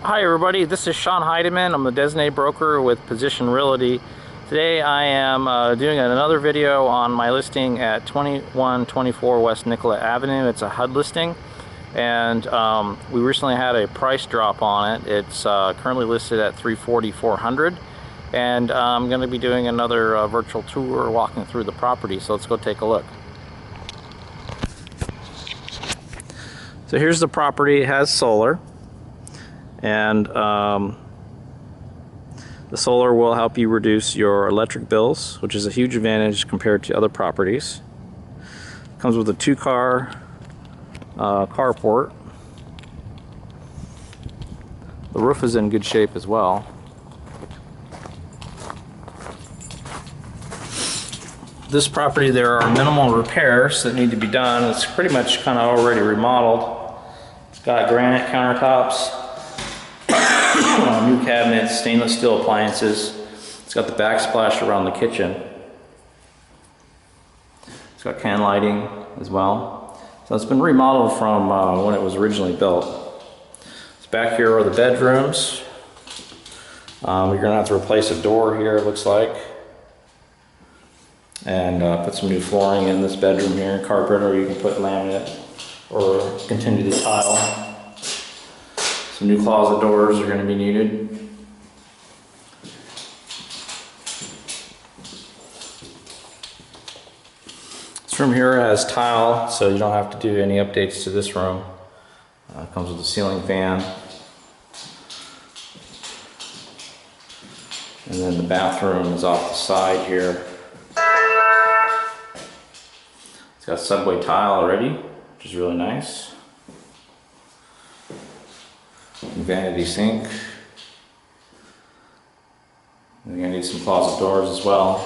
Hi everybody, this is Sean Heidemann. I'm the designated broker with Position Realty. Today I am doing another video on my listing at 2124 West Nicolet Avenue. It's a HUD listing, and we recently had a price drop on it. It's currently listed at $340,400, and I'm going to be doing another virtual tour walking through the property, so let's go take a look. So here's the property. It has solar. And the solar will help you reduce your electric bills, which is a huge advantage compared to other properties. Comes with a 2-car carport. The roof is in good shape as well. This property, there are minimal repairs that need to be done. It's pretty much kind of already remodeled. It's got granite countertops. New cabinets, stainless steel appliances. It's got the backsplash around the kitchen. It's got can lighting as well. So it's been remodeled from when it was originally built. So back here are the bedrooms. You're going to have to replace a door here, it looks like. And put some new flooring in this bedroom here, carpet, or you can put laminate or continue the tile. Some new closet doors are going to be needed. This room here has tile, so you don't have to do any updates to this room. It comes with a ceiling fan. And then the bathroom is off the side here. It's got subway tile already, which is really nice. Vanity sink. You're going to need some closet doors as well.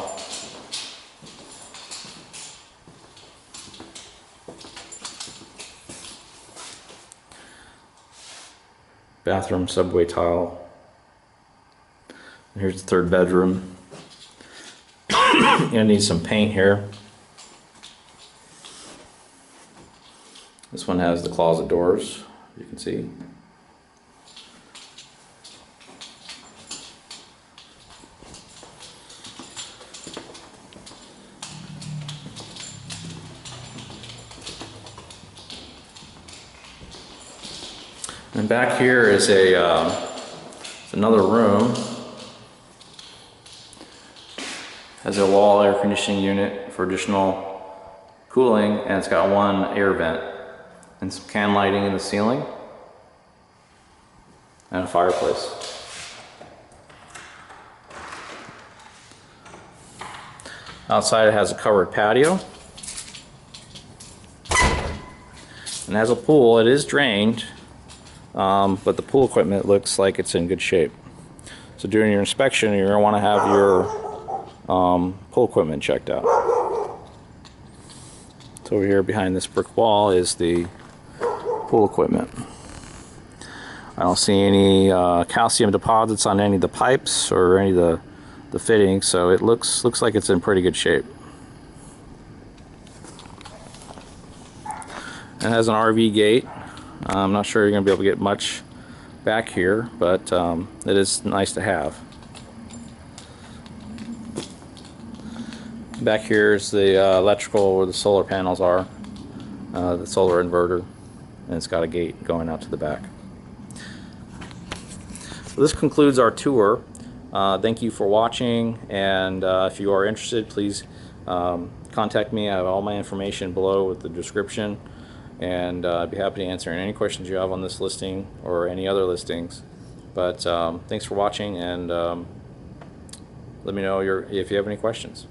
Bathroom, subway tile. And here's the third bedroom. You're going to need some paint here. This one has the closet doors, you can see. And back here is another room. Has a wall air conditioning unit for additional cooling, and it's got one air vent and some can lighting in the ceiling and a fireplace. Outside it has a covered patio and has a pool. It is drained. But the pool equipment looks like it's in good shape. So during your inspection, you're going to want to have your pool equipment checked out. So over here behind this brick wall is the pool equipment. I don't see any calcium deposits on any of the pipes or any of the fittings, so it looks like it's in pretty good shape. It has an RV gate. I'm not sure you're going to be able to get much back here, but it is nice to have. Back here is the electrical where the solar panels are, the solar inverter, and it's got a gate going out to the back. So this concludes our tour. Thank you for watching, and if you are interested, please contact me. I have all my information below with the description. And I'd be happy to answer any questions you have on this listing or any other listings. But thanks for watching, and let me know if you have any questions.